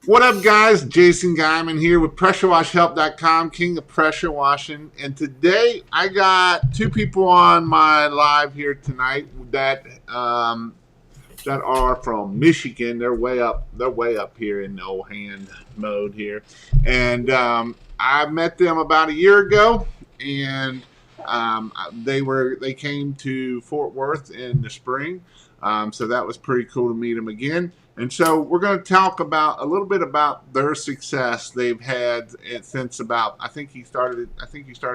What up, guys? Jason Guyman here with PressureWashHelp.com, King of Pressure Washing. And today I got two people on my live here tonight that are from Michigan. They're way up. They're way up here in the old hand mode here. And I met them about a year ago, and they came to Fort Worth in the spring. So that was pretty cool to meet them again. And so we're going to talk about a little bit about their success they've had since about I think you started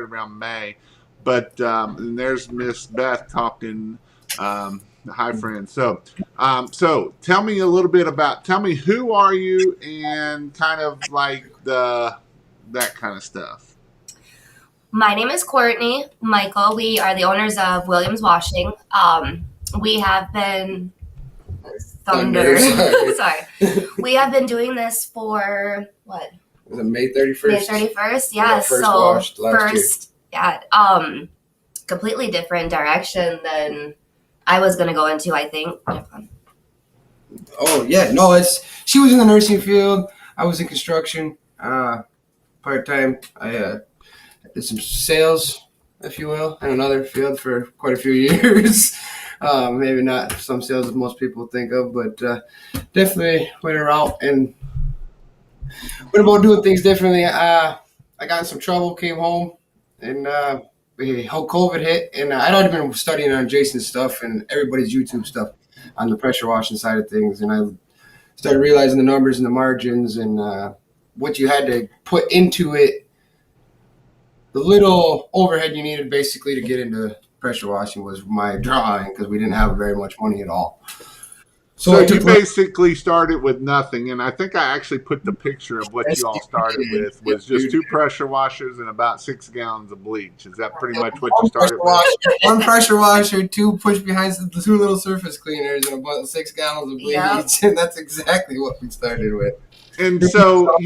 around May, but and there's Miss Beth talking. Hi, friends. So tell me a little bit tell me who are you and kind of like that kind of stuff. My name is Courtney Michael. We are the owners of Williams Washing. We have been Thunder. Sorry. We have been doing this for what? Was it May 31st? May 31st, yeah. Completely different direction than I was going to go into, I think. Oh, yeah. No, she was in the nursing field. I was in construction, part-time. I did some sales, if you will, in another field for quite a few years. Maybe not some sales that most people think of, but definitely went around and went about doing things differently. I got in some trouble, came home, and COVID hit, and I'd already been studying on Jason's stuff and everybody's YouTube stuff on the pressure washing side of things, and I started realizing the numbers and the margins and what you had to put into it, the little overhead you needed basically to get into pressure washing was my drawing because we didn't have very much money at all. So you basically started with nothing, and I think I actually put the picture of what you all started with was just 2 pressure washers and about 6 gallons of bleach. Is that pretty much what you started with? 1 pressure washer, 2 push behinds, 2 little surface cleaners, and about 6 gallons of bleach. Yep. And that's exactly what we started with. And so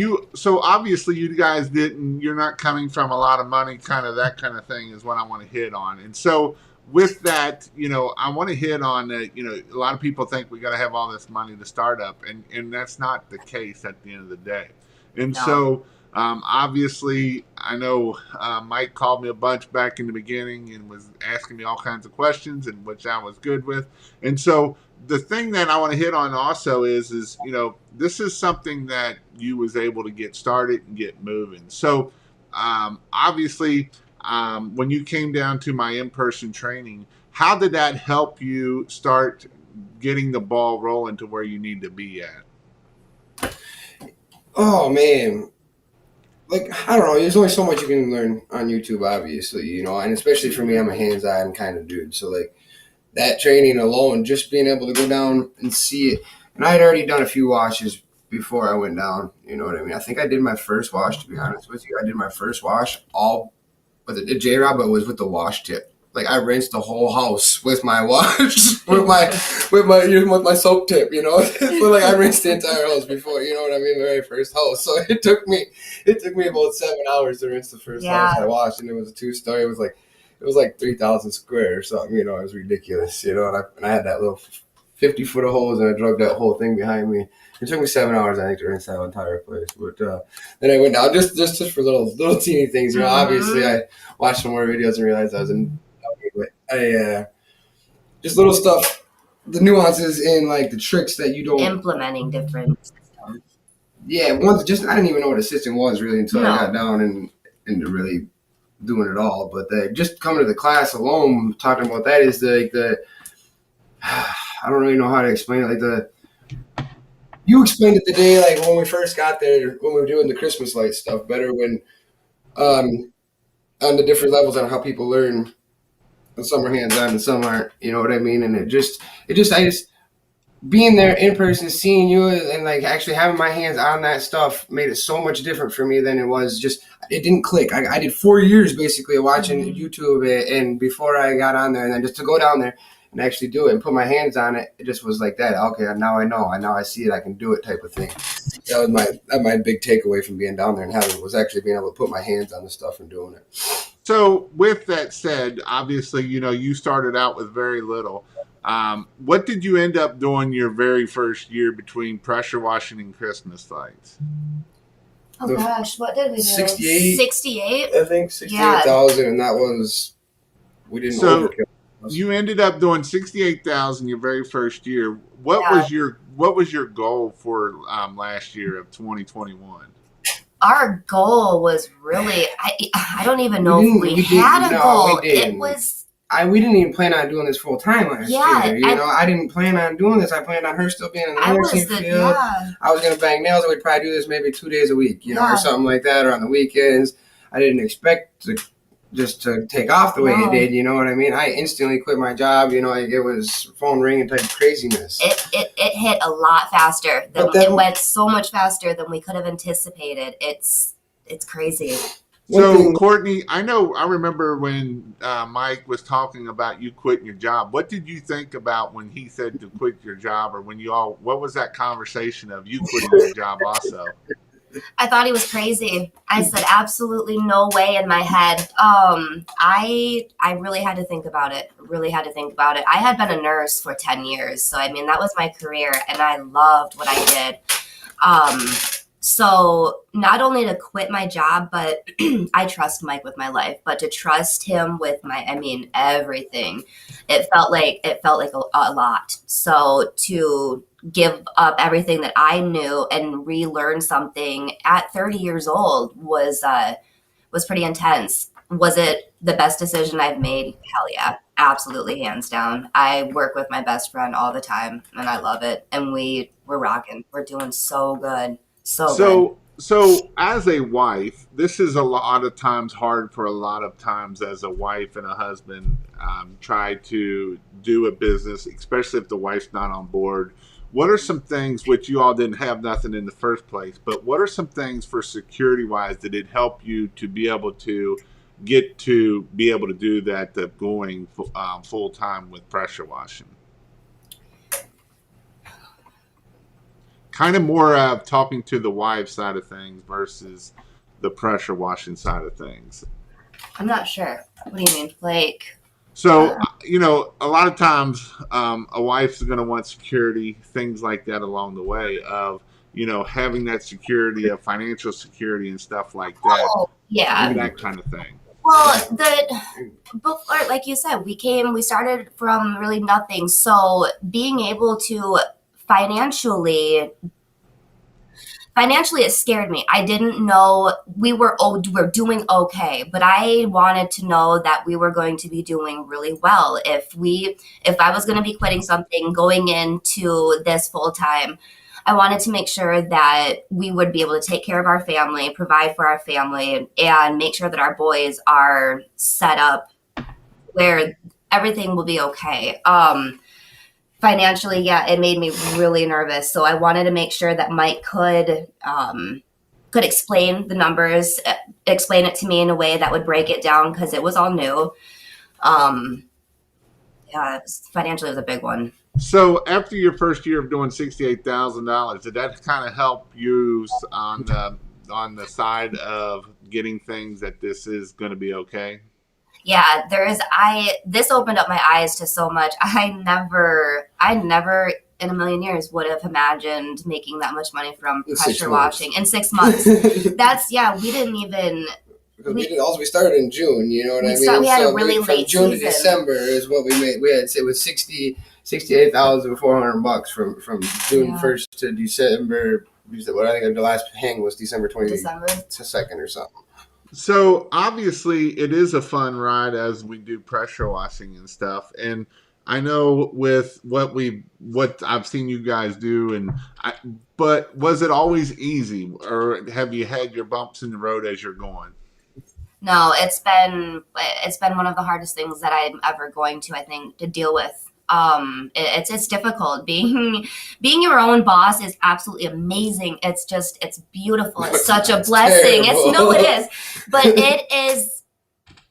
obviously you guys you're not coming from a lot of money, kind of that kind of thing is what I want to hit on. And so with that, I want to hit on that, a lot of people think we got to have all this money to start up, and that's not the case at the end of the day. And so obviously I know Mike called me a bunch back in the beginning and was asking me all kinds of questions, and which I was good with. And so the thing that I want to hit on also is this is something that you was able to get started and get moving. So obviously when you came down to my in-person training, how did that help you start getting the ball rolling to where you need to be at? Oh, man. Like, I don't know. There's only so much you can learn on YouTube, obviously, and especially for me, I'm a hands-on kind of dude. So, that training alone, just being able to go down and see it. And I had already done a few washes before I went down. You know what I mean? I think I did my first wash, to be honest with you. I did my first wash all with a J-Rod, but it was with the wash tip. Like, I rinsed the whole house with my wash, with my soap tip, So, I rinsed the entire house before, you know what I mean, the very first house. So it took me about 7 hours to rinse the first house I washed, and it was a 2-story. It was like 3,000 square or something, it was ridiculous, and I had that little 50-foot of hose, and I drug that whole thing behind me. It took me 7 hours, I think, to rinse that entire place. But then I went down just for little teeny things. Obviously I watched some more videos and realized I was in. But just little stuff, the nuances in the tricks that you don't implementing different systems. Yeah, I didn't even know what a system was really until I got down and into really doing it all. But just coming to the class alone, talking about that is the I don't really know how to explain it. You explained it today, when we first got there, when we were doing the Christmas light stuff, better when on the different levels on how people learn. And some are hands-on and some aren't, you know what I mean? And I just being there in person, seeing you and actually having my hands on that stuff made it so much different for me than it was it didn't click. I did 4 years basically of watching YouTube and before I got on there, and then just to go down there and actually do it and put my hands on it, it just was like that. Okay, now I know. Now I see it. I can do it type of thing. That was my big takeaway from being down there and having was actually being able to put my hands on the stuff and doing it. So with that said, obviously, you started out with very little. What did you end up doing your very first year between pressure washing and Christmas lights? Oh gosh, what did we do? 68. 68? I think 68,000, and that was, we didn't So overkill. you ended up doing 68,000 your very first year. What Yeah. was your goal for last year of 2021? Our goal was really, I don't even know if we didn't- had a no, goal. we didn't. It was, We didn't even plan on doing this full time last Yeah, year. You know, I didn't plan on doing this. I planned on her still being in the I nursing was the, field. yeah. I was gonna bang nails, and we'd probably do this maybe 2 days a week, you know, Yeah. or something like that, or on the weekends. I didn't expect to just to take off the way No. it did. You know what I mean? I instantly quit my job. You know, like it was phone ringing type of craziness. It hit a lot faster. But then- It went so much faster than we could have anticipated. It's crazy. So, Courtney, I remember when Mike was talking about you quitting your job. What did you think about when he said to quit your job, or when what was that conversation of you quitting your job also? I thought he was crazy. I said absolutely no way in my head. I really had to think about it. I had been a nurse for 10 years. So, I mean, that was my career, and I loved what I did. So not only to quit my job, but I trust Mike with my life, but to trust him with everything. It felt like a lot. So to give up everything that I knew and relearn something at 30 years old was pretty intense. Was it the best decision I've made? Hell yeah. Absolutely, hands down. I work with my best friend all the time, and I love it. And we're rocking. We're doing so good. So as a wife, this is a lot of times hard for a lot of times as a wife and a husband try to do a business, especially if the wife's not on board. What are some things, which you all didn't have nothing in the first place, but what are some things for security wise that it help you to be able to do that, going full time with pressure washing? Kind of more of talking to the wife side of things versus the pressure washing side of things. I'm not sure. What do you mean? So, a lot of times a wife's going to want security, things like that along the way of, having that security of financial security and stuff like that. Oh, yeah. That kind of thing. Well, before, like you said, we started from really nothing. So being able to financially, it scared me. I didn't know we were doing okay, but I wanted to know that we were going to be doing really well. If I was going to be quitting something, going into this full time, I wanted to make sure that we would be able to take care of our family, provide for our family, and make sure that our boys are set up where everything will be okay. Financially, yeah, it made me really nervous. So I wanted to make sure that Mike could explain the numbers, explain it to me in a way that would break it down because it was all new. Financially, it was a big one. So after your first year of doing $68,000, did that kind of help you on the side of getting things that this is going to be okay? Yeah, this opened up my eyes to so much. I never in a million years would have imagined making that much money from pressure washing in 6 months. We didn't even. We started in June, you know what I mean? We had a really late June season. to December is what we made. It was $68,400 from June 1st to December. What I think the last hang was December 22nd or something. So obviously it is a fun ride as we do pressure washing and stuff. And I know with what I've seen you guys do, but was it always easy, or have you had your bumps in the road as you're going? No, it's been one of the hardest things that I'm ever going to, I think, to deal with. It's difficult. Being your own boss is absolutely amazing. It's beautiful. It's such a blessing. It is, but it is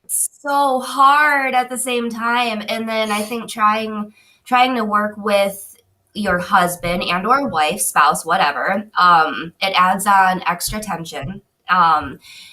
so hard at the same time. And then I think trying to work with your husband and or wife, spouse, whatever, it adds on extra tension.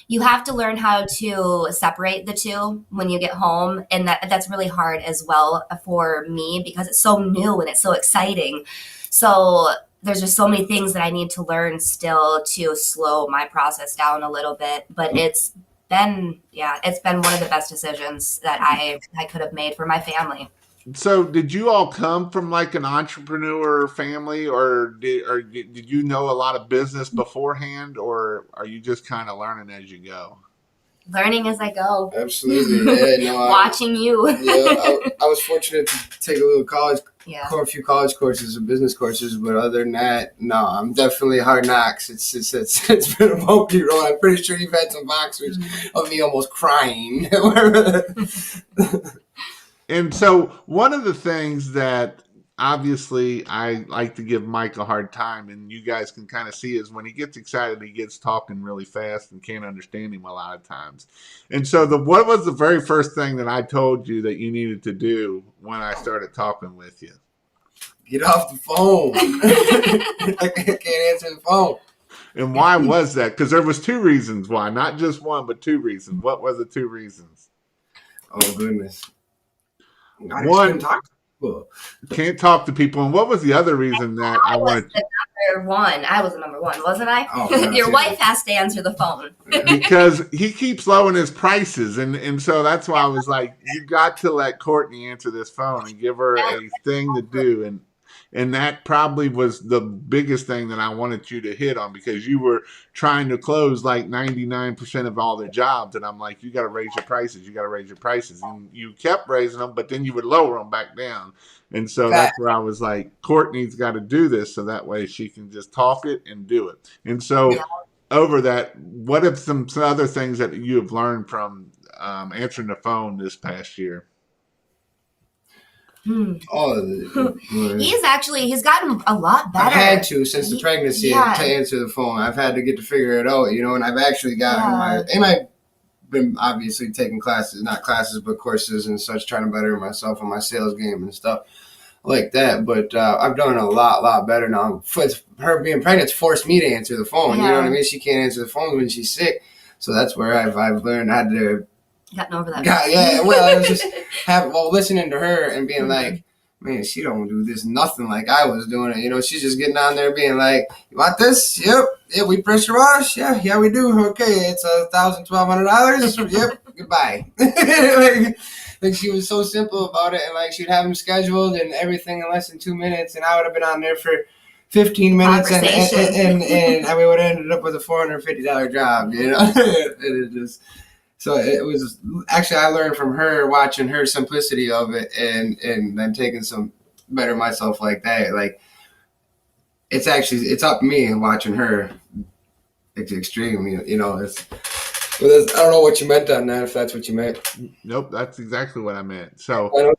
You have to learn how to separate the two when you get home, and that's really hard as well for me because it's so new and it's so exciting. So there's just so many things that I need to learn still to slow my process down a little bit. But it's been one of the best decisions that I could have made for my family. So, did you all come from like an entrepreneur family, or did you know a lot of business beforehand, or are you just kind of learning as you go? Learning as I go. Absolutely. Yeah, no, Watching you. I was fortunate to take Yeah. a few college courses and business courses, but other than that, no, I'm definitely hard knocks. It's been a bumpy road. I'm pretty sure you've had some boxers of me almost crying. And so, one of the things that obviously I like to give Mike a hard time, and you guys can kind of see, is when he gets excited, he gets talking really fast and can't understand him a lot of times. And so, what was the very first thing that I told you that you needed to do when I started talking with you? Get off the phone. I can't answer the phone. And why was that? Because there was two reasons why, not just one, but two reasons. What were the two reasons? Oh goodness. I just One, couldn't talk to people. can't talk to people. And what was the other reason that I I was wanted? the number one. I was the number one, wasn't I? Oh, yeah, Your yeah. wife has to answer the phone. Because he keeps lowering his prices, and so that's why I was like, you got to let Courtney answer this phone and give her a thing to do, and that probably was the biggest thing that I wanted you to hit on, because you were trying to close like 99% of all the jobs, and I'm like, you got to raise your prices, and you kept raising them, but then you would lower them back down, and so that's where I was like, Courtney's got to do this so that way she can just talk it and do it, and so. Yeah. Over that, what are some other things that you have learned from answering the phone this past year? Oh, He's gotten a lot better. I've had to since the pregnancy to answer the phone. I've had to get to figure it out, and I've actually gotten I've been obviously taking classes, not classes, but courses and such, trying to better myself in my sales game and stuff like that. But I've done a lot better now. Her being pregnant forced me to answer the phone. You know what I mean? She can't answer the phone when she's sick. So that's where I've learned how to gotten over that. Well, I was just listening to her and being like, man, she don't do this nothing like I was doing it. She's just getting on there being like, you want this? Yep. Yeah, we pressure wash. Yeah, we do. Okay, it's $1,200. Yep. Goodbye. Like she was so simple about it, and like she'd have them scheduled and everything in less than 2 minutes, and I would have been on there for 15 minutes, and we would have ended up with a $450 job. It just. So it was actually, I learned from her, watching her simplicity of it, and then taking some better myself like that. Like it's up to me watching her. It's extreme, I don't know what you meant on that, if that's what you meant. Nope, that's exactly what I meant. So,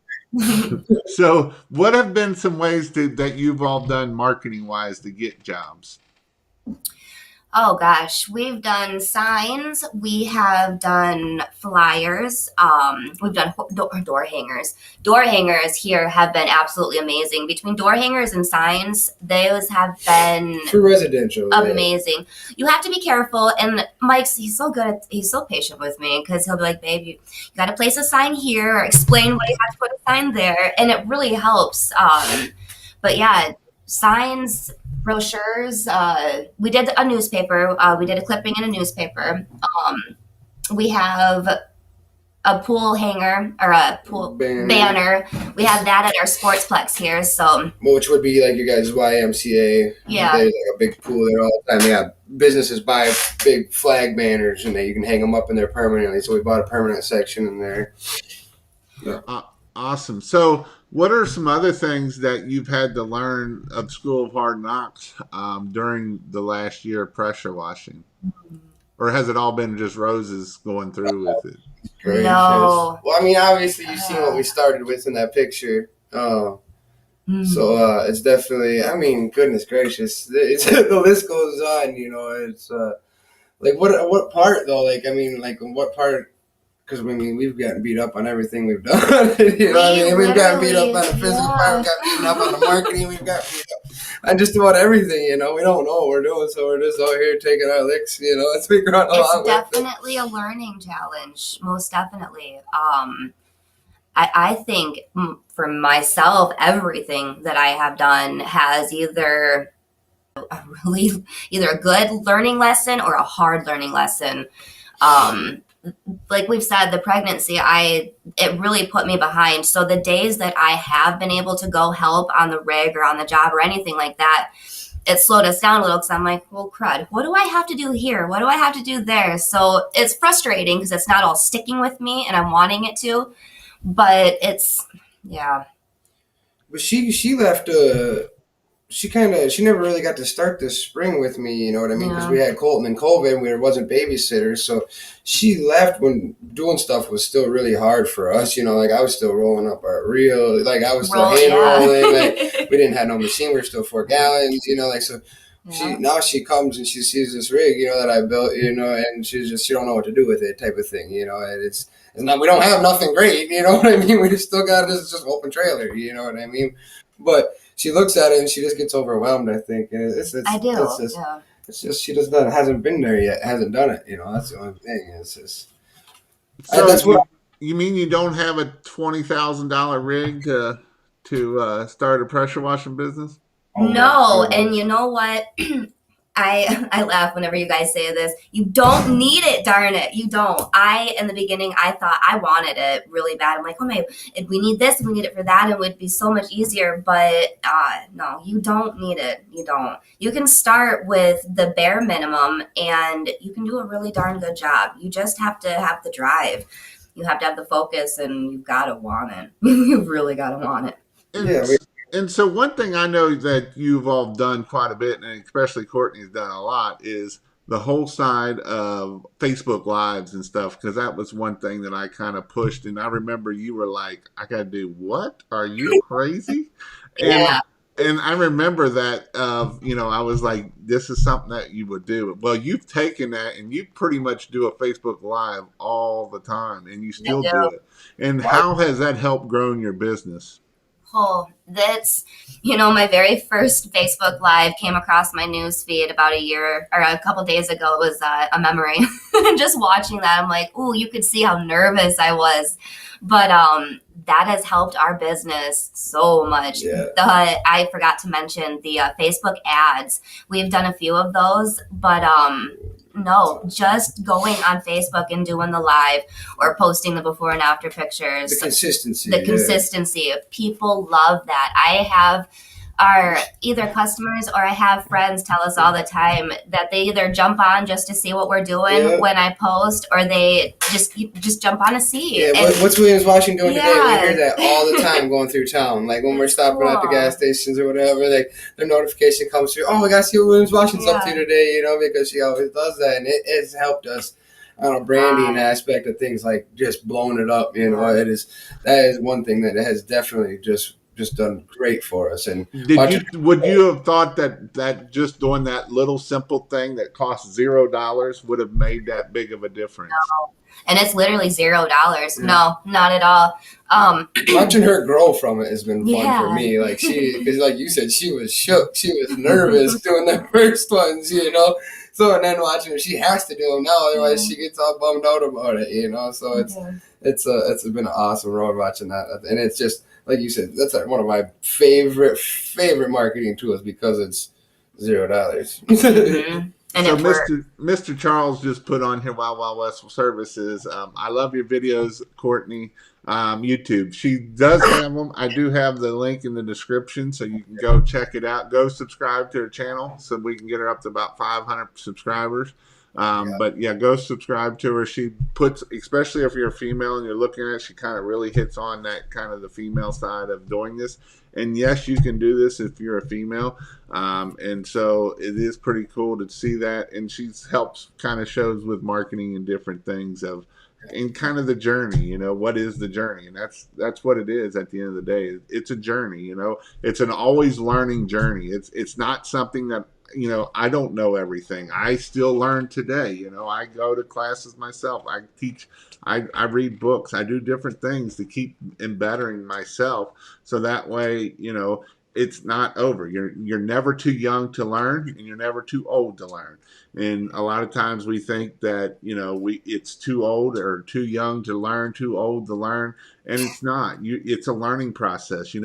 so what have been some ways that you've all done marketing wise to get jobs? Oh gosh, we've done signs, we have done flyers, we've done door hangers. Door hangers here have been absolutely amazing. Between door hangers and signs, those have been for residential amazing. Yeah. You have to be careful, and he's so patient with me, because he'll be like, babe, you got to place a sign here, or explain why you have to put a sign there, and it really helps. But yeah, signs, brochures. We did a newspaper. We did a clipping in a newspaper. We have a pool hanger, or a pool banner. We have that at our sportsplex here. So, which would be like your guys' YMCA. Yeah, there's like a big pool there all the time. Yeah, businesses buy big flag banners, and you can hang them up in there permanently. So we bought a permanent section in there. Yeah. Awesome. So, what are some other things that you've had to learn of School of Hard Knocks during the last year of pressure washing? Or has it all been just roses going through with it? Gracious. No. Well, I mean, obviously, you've seen what we started with in that picture. So it's definitely, I mean, goodness gracious. The list goes on, It's like, what part, though? Like, I mean, like, what part because I mean, we've gotten beat up on everything we've done. You know what I mean? We've gotten beat up on the physical part, we've got beaten up on the marketing, we've got beat up on just about everything, you know. We don't know what we're doing, so we're just out here taking our licks, you know, and figuring out It's definitely a learning challenge, most definitely. I think for myself, everything that I have done has either a good learning lesson or a hard learning lesson. Um, like we've said, the pregnancy, it really put me behind. So the days that I have been able to go help on the rig or on the job or anything like that, it slowed us down a little because I'm like, well, crud, what do I have to do here? What do I have to do there? So it's frustrating because it's not all sticking with me and I'm wanting it to, but yeah. But she left. She never really got to start this spring with me. You know what I mean? Because we had Colton and COVID, and we wasn't babysitters. So she left when doing stuff was still really hard for us. You know, like I was still rolling up our reel, like I was still hand rolling. Like we didn't have no machine. We were still 4 gallons. You know, like so. Yeah. She comes and she sees this rig, you know, that I built, you know, and she don't know what to do with it, type of thing, you know. And it's not, we don't have nothing great, you know what I mean. We still got this just open trailer, you know what I mean. But she looks at it and she just gets overwhelmed, I think. And I do. It's just she just hasn't been there yet, hasn't done it, you know. That's the only thing. It's just. So that's what you mean. You don't have a $20,000 rig to start a pressure washing business? No, and you know what? I laugh whenever you guys say this. You don't need it, darn it. You don't. In the beginning, I thought I wanted it really bad. I'm like, oh my, we need this, we need it for that, it would be so much easier. But no, you don't need it. You don't. You can start with the bare minimum and you can do a really darn good job. You just have to have the drive. You have to have the focus and you've got to want it. You've really got to want it. And so one thing I know that you've all done quite a bit, and especially Courtney's done a lot, is the whole side of Facebook Lives and stuff, because that was one thing that I kind of pushed. And I remember you were like, I got to do what? Are you crazy? Yeah. And I remember that, you know, I was like, this is something that you would do. Well, you've taken that and you pretty much do a Facebook Live all the time, and you still do it. And how has that helped grow your business? Oh, that's, my very first Facebook Live came across my news feed about a couple days ago. It was a memory. Just watching that, I'm like, ooh, you could see how nervous I was. But that has helped our business so much. Yeah. I forgot to mention the Facebook ads. We've done a few of those, but no, just going on Facebook and doing the live or posting the before and after pictures. The consistency. Consistency. People love that. I have our either customers or I have friends tell us all the time that they either jump on just to see what we're doing when I post, or they just jump on to see. Yeah, what's Williams Washing doing today? We hear that all the time going through town. Like when we're stopping at the gas stations or whatever, like their notification comes through. Oh, I gotta see what Williams Washing's up to today, because she always does that, and it has helped us on a branding aspect of things, like just blowing it up. That is one thing that has definitely just done great for us. And would you have thought that just doing that little simple thing that costs $0 would have made that big of a difference? No. And it's literally $0. Yeah. No, not at all. Watching her grow from it has been fun for me. Like because like you said, she was shook, she was nervous doing the first ones, So and then watching her, she has to do them now, otherwise she gets all bummed out about it, So it's been an awesome road watching that, and it's just. Like you said, that's one of my favorite marketing tools because it's $0. Mm-hmm. And so Mr. Charles just put on here Wild Wild West Services. I love your videos, Courtney. YouTube. She does have them. I do have the link in the description, so you can go check it out. Go subscribe to her channel so we can get her up to about 500 subscribers. But yeah, go subscribe to her. She puts, especially if you're a female and you're looking at it, she kind of really hits on that kind of the female side of doing this. And yes, you can do this if you're a female. And so it is pretty cool to see that. And she helps kind of shows with marketing and different things and kind of the journey, what is the journey? And that's what it is at the end of the day. It's a journey, it's an always learning journey. It's not something that I don't know everything. I still learn today. I go to classes myself. I teach. I read books. I do different things to keep and bettering myself. So that way, it's not over. You're never too young to learn, and you're never too old to learn. And a lot of times we think that it's too old or too young to learn, too old to learn, and it's not. It's a learning process.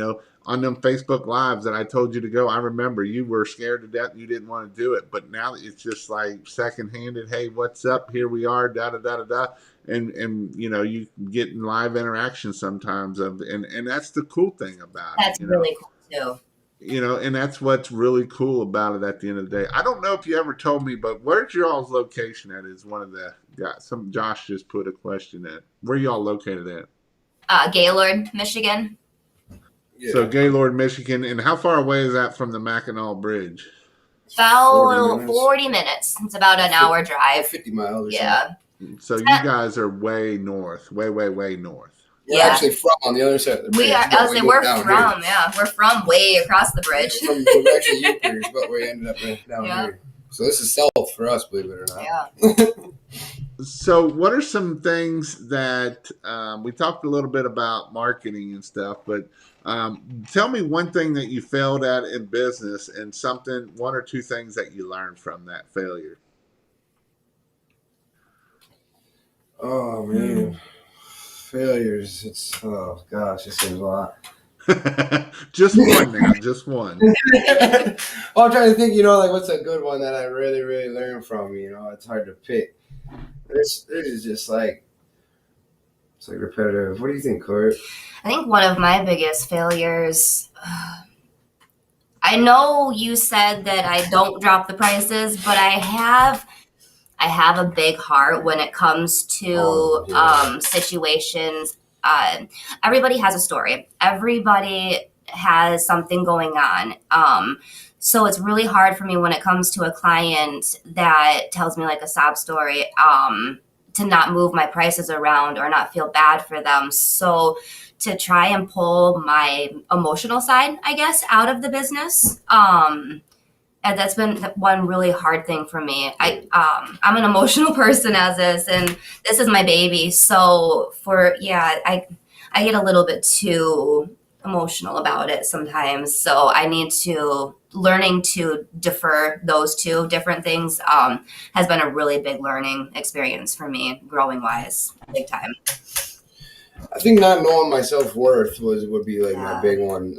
On them Facebook Lives that I told you to go, I remember you were scared to death and you didn't want to do it. But now it's just like secondhanded. Hey, what's up? Here we are. Da da da da da. And you get in live interaction sometimes and that's the cool thing about it. That's really cool too. And that's what's really cool about it at the end of the day. I don't know if you ever told me, but where's your all's location at? Is one of the guys. Josh just put a question at. Where y'all located at? Gaylord, Michigan. Yeah. So Gaylord, Michigan, and how far away is that from the Mackinac Bridge? About 40 minutes. It's about an hour drive. 50 miles or Yeah. something. So you guys are way north, way north. We're actually from on the other side of the bridge. We're from way across the bridge. We're actually Yoopers, but we ended up down here. So this is south for us, believe it or not. Yeah. So what are some things that we talked a little bit about marketing and stuff, but tell me one thing that you failed at in business and one or two things that you learned from that failure. Oh man, failures. Oh gosh, it seems a lot. Just one now, just one. Well, I'm trying to think, what's a good one that I really, really learned from, it's hard to pick. This is just it's like repetitive. What do you think, Court? I think one of my biggest failures, I know you said that I don't drop the prices, but I have a big heart when it comes to situations. Everybody has a story. Everybody has something going on. So it's really hard for me when it comes to a client that tells me like a sob story, to not move my prices around or not feel bad for them. So to try and pull my emotional side, I guess, out of the business, and that's been one really hard thing for me. I'm an emotional person as is, and this is my baby. So I get a little bit too emotional about it sometimes. So I need to learning to defer those two different things has been a really big learning experience for me, growing wise, big time. I think not knowing my self-worth would be my big one.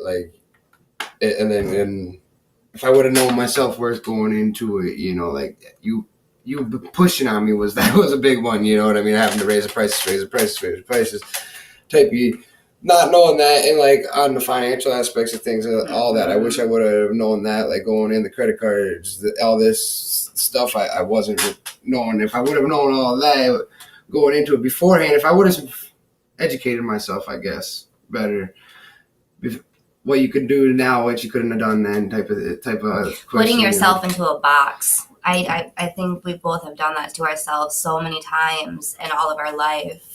And if I would have known my self-worth going into it, you pushing on me was a big one. You know what I mean? Having to raise the prices, type of not knowing that, and on the financial aspects of things, all that. I wish I would have known that, going in the credit cards, all this stuff. I wasn't knowing. If I would have known all that going into it beforehand, if I would have educated myself, I guess, better. What you could do now, what you couldn't have done then, type of putting yourself into a box. I think we both have done that to ourselves so many times in all of our life.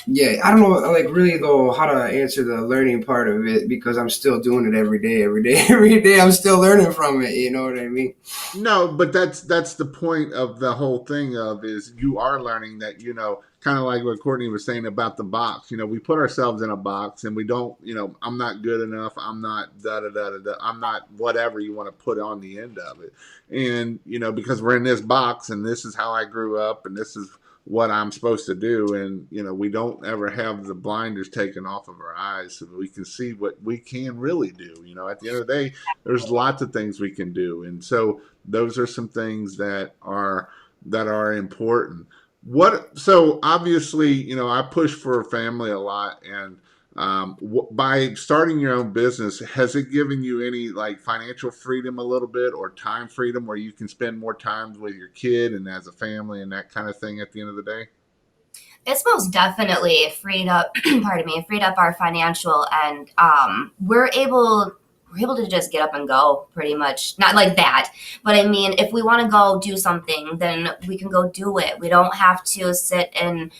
Yeah, I don't know, really though, how to answer the learning part of it, because I'm still doing it every day. I'm still learning from it. You know what I mean? No, but that's the point of the whole thing is you are learning that, kind of like what Courtney was saying about the box. We put ourselves in a box and we don't, I'm not good enough. I'm not da-da-da-da-da. I'm not whatever you want to put on the end of it. And, because we're in this box and this is how I grew up and this is what I'm supposed to do. And, we don't ever have the blinders taken off of our eyes so that we can see what we can really do. At the end of the day, there's lots of things we can do. And so those are some things that are important. So obviously, I push for family a lot, and by starting your own business, has it given you any financial freedom a little bit, or time freedom where you can spend more time with your kid and as a family and that kind of thing at the end of the day? It's most definitely freed up our financial, and we're able to just get up and go, pretty much. Not like that, but I mean, if we want to go do something, then we can go do it. We don't have to sit and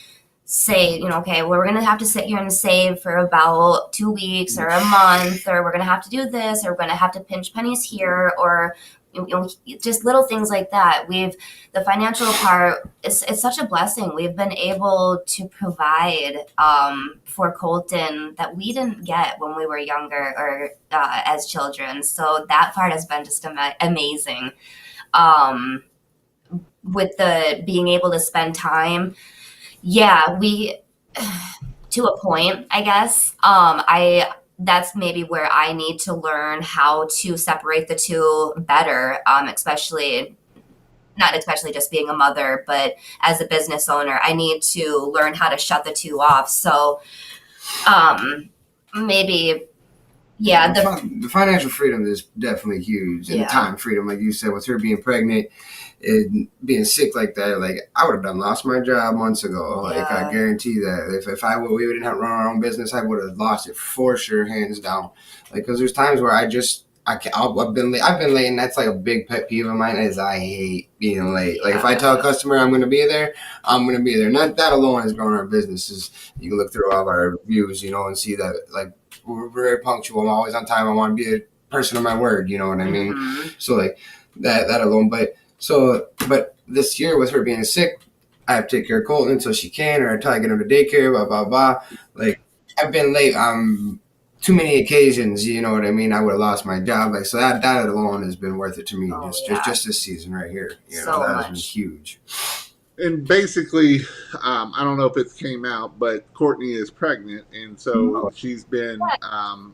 say, okay, well, we're going to have to sit here and save for about 2 weeks or a month, or we're going to have to do this, or we're going to have to pinch pennies here, or just little things like that. The financial part, it's such a blessing. We've been able to provide for Colton that we didn't get when we were younger or as children. So that part has been just amazing. With the being able to spend time, yeah, we to a point, I guess. That's maybe where I need to learn how to separate the two better, especially not especially just being a mother, but as a business owner, I need to learn how to shut the two off. So maybe, yeah, the financial freedom is definitely huge, and the time freedom, like you said, with her being pregnant and being sick like that, like I would have done lost my job months ago. Like I guarantee that if we didn't have run our own business, I would have lost it for sure, hands down. Like because there's times where I've been late, and that's like a big pet peeve of mine is I hate being late. Like if I tell a customer I'm going to be there, I'm going to be there. Not that alone has grown our businesses. You can look through all of our reviews, and see that like we're very punctual. I'm always on time. I want to be a person of my word. You know what I mean? Mm-hmm. So like that alone, but this year with her being sick, I have to take care of Colton until she can, or until I get him to daycare, blah, blah, blah. Like, I've been late too many occasions, you know what I mean? I would have lost my job. Like, so that alone has been worth it to me. Just this season right here. That has been huge. And basically, I don't know if it came out, but Courtney is pregnant. And so she's been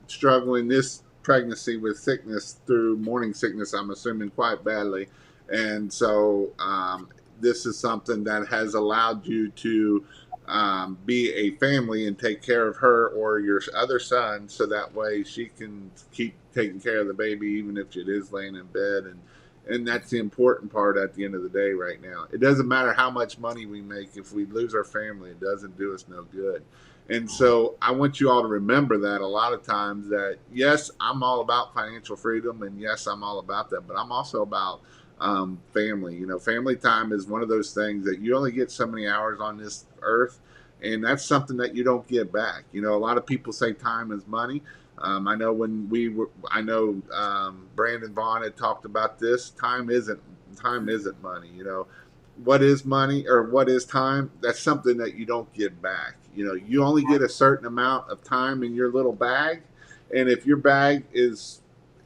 struggling this pregnancy with sickness through morning sickness, I'm assuming quite badly. And so this is something that has allowed you to be a family and take care of her or your other son, so that way she can keep taking care of the baby even if it is laying in bed. And that's the important part at the end of the day right now. It doesn't matter how much money we make. If we lose our family, it doesn't do us no good. And so I want you all to remember that a lot of times that, yes, I'm all about financial freedom, and yes, I'm all about that, but I'm also about family. Family time is one of those things that you only get so many hours on this earth, and that's something that you don't get back. A lot of people say time is money. I know Brandon Vaughn had talked about this. Time isn't money. What is money or what is time? That's something that you don't get back. You only get a certain amount of time in your little bag, and if your bag is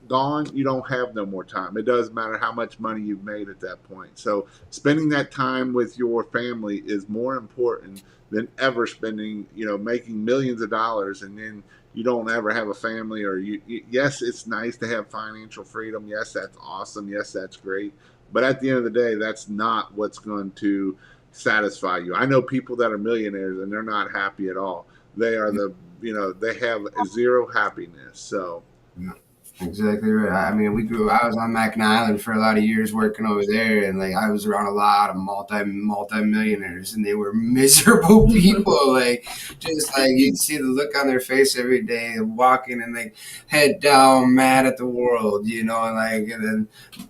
gone, you don't have no more time. It doesn't matter how much money you've made at that point. So spending that time with your family is more important than ever spending, making millions of dollars and then you don't ever have a family. Or yes, it's nice to have financial freedom. Yes, that's awesome. Yes, that's great. But at the end of the day, that's not what's going to satisfy you. I know people that are millionaires and they're not happy at all. They are they have zero happiness. So. Yeah. Exactly right. I mean, I was on Mackinac Island for a lot of years working over there, and like I was around a lot of multi-millionaires, and they were miserable people. Like just like you'd see the look on their face every day, walking and like head down, mad at the world, and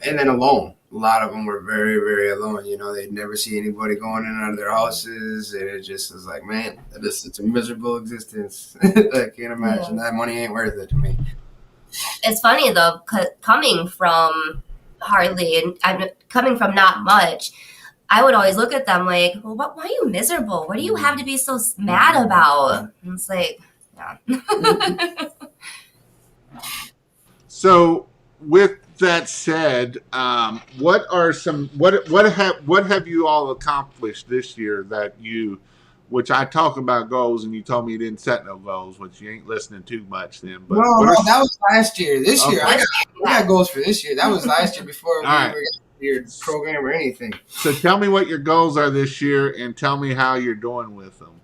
then alone. A lot of them were very, very alone. They'd never see anybody going in and out of their houses, and it just was like, man, it's a miserable existence. I can't imagine. That money ain't worth it to me. It's funny though, coming from hardly, and I'm coming from not much, I would always look at them like, well, why are you miserable? What do you have to be so mad about? And it's like, yeah. So with that said, what have you all accomplished this year which I talk about goals, and you told me you didn't set no goals, which you ain't listening too much then. But no, that was last year. This year, I got goals for this year. That was last year before we got your program or anything. So tell me what your goals are this year, and tell me how you're doing with them.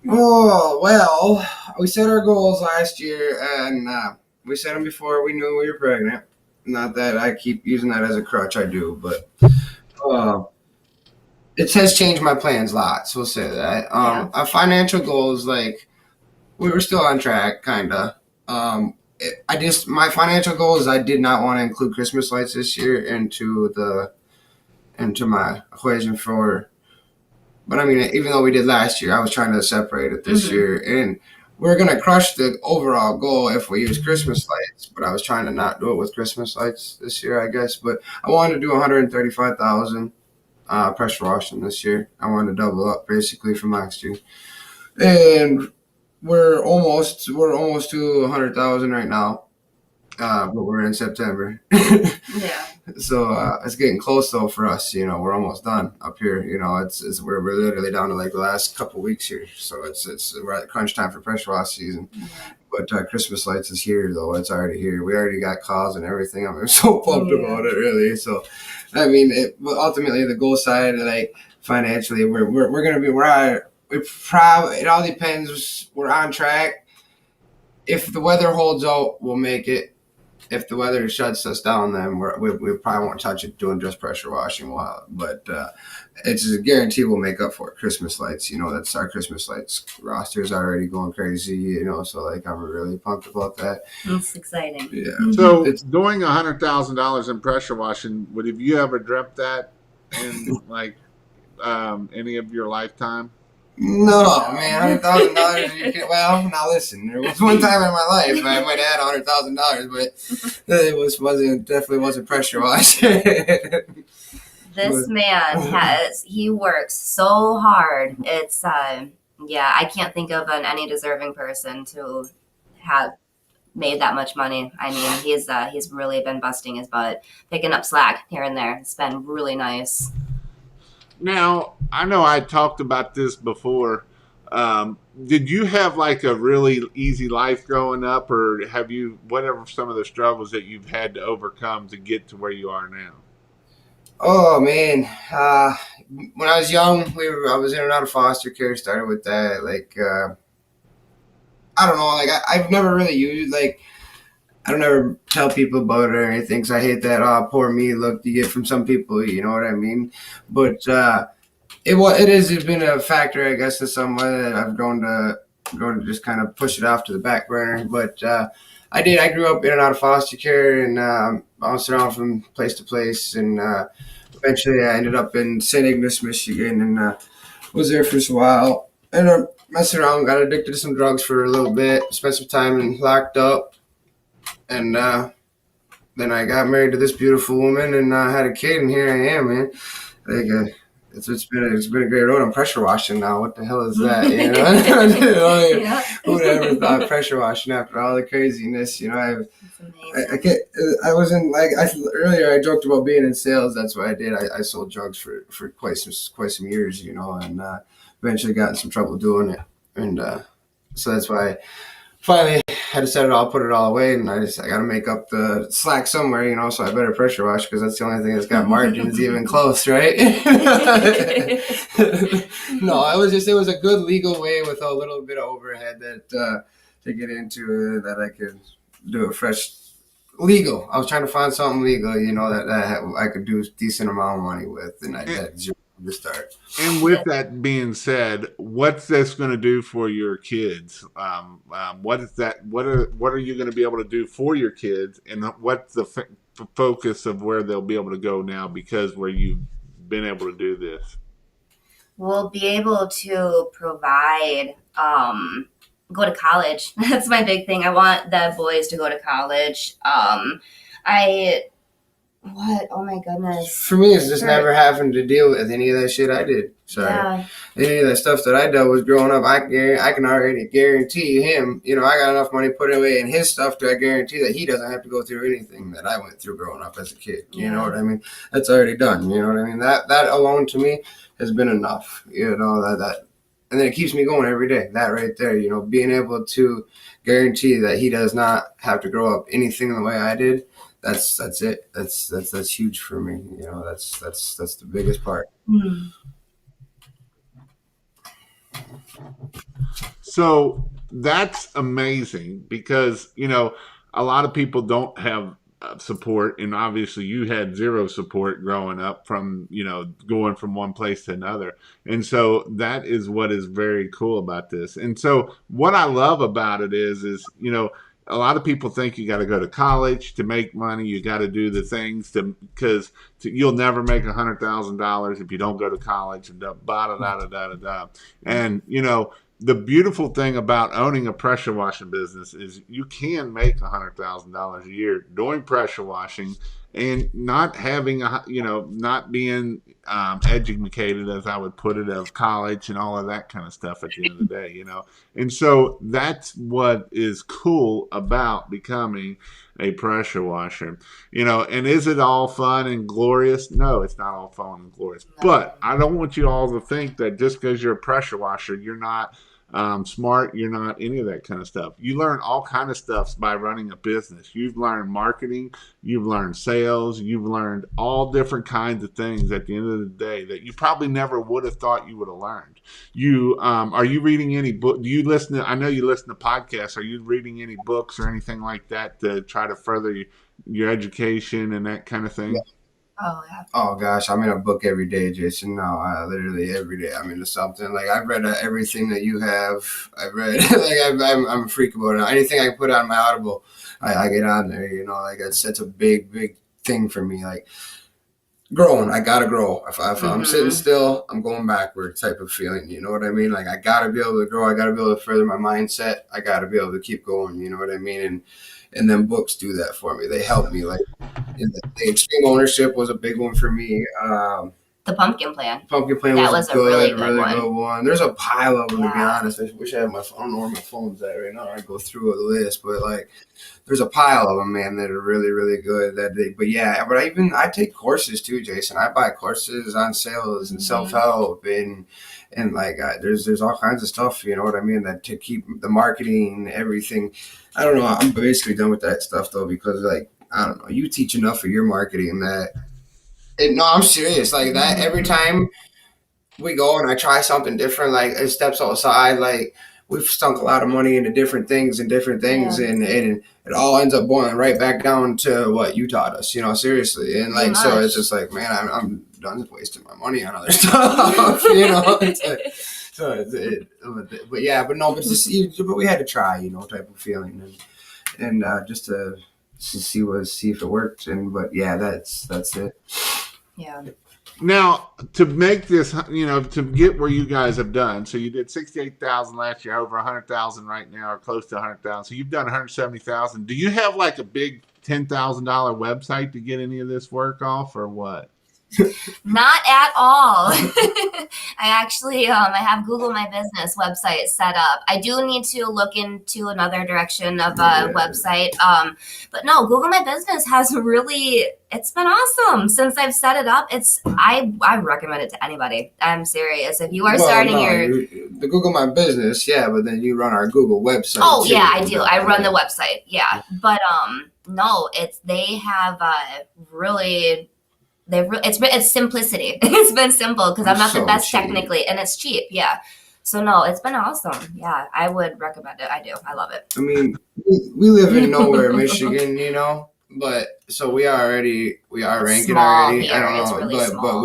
Oh, well, we set our goals last year, and we set them before we knew we were pregnant. Not that I keep using that as a crutch, I do, but it has changed my plans lots. We'll say that. Our financial goals, like we were still on track, kind of. My financial goals, I did not want to include Christmas lights this year into my equation for. But I mean, even though we did last year, I was trying to separate it this year, and we're gonna crush the overall goal if we use Christmas lights, but I was trying to not do it with Christmas lights this year, I guess. But I wanted to do 135,000 pressure washing this year. I wanted to double up basically from last year, and we're almost to 100,000 right now. But we're in September. Yeah. So it's getting close though for us. We're almost done up here. We're literally down to like the last couple weeks here. So we're at crunch time for pressure wash season. But Christmas lights is here though. It's already here. We already got calls and everything. I'm so pumped about it, really. So, I mean, ultimately the goal side, like financially, we're gonna be it all depends. We're on track. If the weather holds out, we'll make it. If the weather shuts us down, then we probably won't touch it doing just pressure washing. But it's a guarantee we'll make up for it. Christmas lights, that's our Christmas lights roster's already going crazy. So like I'm really pumped about that. It's exciting. Yeah. So it's doing $100,000 in pressure washing. Have you ever dreamt that in like any of your lifetime? No, man, $100,000. Well, now listen. There was one time in my life I might add $100,000, but it definitely wasn't pressure wash. This man he works so hard. It's I can't think of any deserving person to have made that much money. I mean, he's really been busting his butt, picking up slack here and there. It's been really nice. Now, I know I talked about this before. Did you have like a really easy life growing up, or whatever some of the struggles that you've had to overcome to get to where you are now? Oh man, when I was young, I was in and out of foster care. Started with that, like I don't know, like I've never really used like. I don't ever tell people about it or anything because I hate that poor me look you get from some people. You know what I mean? But it's been a factor, I guess, in some way that I've grown to just kind of push it off to the back burner. But I did. I grew up in and out of foster care and bounced around from place to place, and eventually I ended up in St. Ignace, Michigan, and was there for a while. Ended up messing around, got addicted to some drugs for a little bit, spent some time and locked up. And then I got married to this beautiful woman and had a kid, and here I am, man. Like it's been a great road. I'm pressure washing now. What the hell is that? Yeah. Who would ever thought pressure washing after all the craziness? I can't. I wasn't like earlier. I joked about being in sales. That's what I did. I sold drugs for quite some years, and eventually got in some trouble doing it, and so that's why. Finally, I decided I'll put it all away, and I got to make up the slack somewhere, so I better pressure wash because that's the only thing that's got margins even close, right? No, it was a good legal way with a little bit of overhead that to get into that I could do a fresh legal. I was trying to find something legal, that I could do a decent amount of money with, and I had zero to start. And with that being said, what's this going to do for your kids? What is that? What are you going to be able to do for your kids? And what's the focus of where they'll be able to go now because where you've been able to do this? We'll be able to provide, go to college. That's my big thing. I want the boys to go to college. Oh my goodness. For me, it's just never having to deal with any of that shit I did. Sorry. Yeah. Any of that stuff that I dealt with growing up, I can already guarantee him, I got enough money put away in his stuff to guarantee that he doesn't have to go through anything that I went through growing up as a kid. You know what I mean? That's already done. You know what I mean? That alone to me has been enough. That and then it keeps me going every day. That right there, being able to guarantee that he does not have to grow up anything the way I did. That's it. That's huge for me. That's the biggest part. Mm. So that's amazing because, a lot of people don't have support, and obviously you had zero support growing up from, going from one place to another. And so that is what is very cool about this. And so what I love about it is, a lot of people think you got to go to college to make money. You got to do the things because you'll never make $100,000 if you don't go to college and da da da da da da. And the beautiful thing about owning a pressure washing business is you can make $100,000 a year doing pressure washing and not having not being educated, as I would put it, of college and all of that kind of stuff at the end of the day. And so that's what is cool about becoming a pressure washer. And is it all fun and glorious? No, it's not all fun and glorious. But I don't want you all to think that just because you're a pressure washer, you're not smart, you're not any of that kind of stuff. You learn all kind of stuff by running a business. You've learned marketing, you've learned sales, you've learned all different kinds of things at the end of the day that you probably never would have thought you would have learned. Are you reading any book? Do you listen I know you listen to podcasts. Are you reading any books or anything like that to try to further your education and that kind of thing? Yeah. Oh, yeah. Oh gosh, I'm in a book every day, Jason. No, literally every day I'm into something. Like I've read everything that you have. I've read I'm a freak about it. Anything I can put on my Audible, I get on there. Like that's a big thing for me. Like growing, I gotta grow. If I'm sitting still, I'm going backward type of feeling. You know what I mean? Like I gotta be able to grow. I gotta be able to further my mindset. I gotta be able to keep going. You know what I mean? And then books do that for me. They help me. Like the extreme ownership was a big one for me. The pumpkin plan. Pumpkin plan that was a really good one. There's a pile of them, to be honest. I wish I had my phone. I don't know where my phone's at right now. I go through a list, but like, there's a pile of them, man, that are really, really good. But I take courses too, Jason. I buy courses on sales and self-help and like there's all kinds of stuff. You know what I mean? That to keep the marketing, everything. I don't know. I'm basically done with that stuff though, because like I don't know. You teach enough of your marketing that. No, I'm serious. Like that, every time we go and I try something different, like it steps outside, like we've sunk a lot of money into different things and it all ends up boiling right back down to what you taught us, seriously. And like, so it's just like, man, I'm done wasting my money on other stuff, but we had to try, type of feeling and just to see if it worked. But yeah, that's it. Yeah. Now, to make this, to get where you guys have done, so you did 68,000 last year, over 100,000 right now, or close to 100,000. So you've done 170,000. Do you have like a big $10,000 website to get any of this work off, or what? Not at all. I actually, I have Google My Business website set up. I do need to look into another direction of a website. But no, Google My Business has it's been awesome since I've set it up. I recommend it to anybody. I'm serious. If you are the Google My Business, but then you run our Google website. Oh too. Yeah, I do. I run the website. Yeah. But, no, they have it's simplicity. It's been simple because I'm not the best technically, and it's cheap. Yeah. So no, it's been awesome. Yeah, I would recommend it. I do. I love it. I mean, we live in nowhere, Michigan, but so we are ranking already. Here. I don't know, really but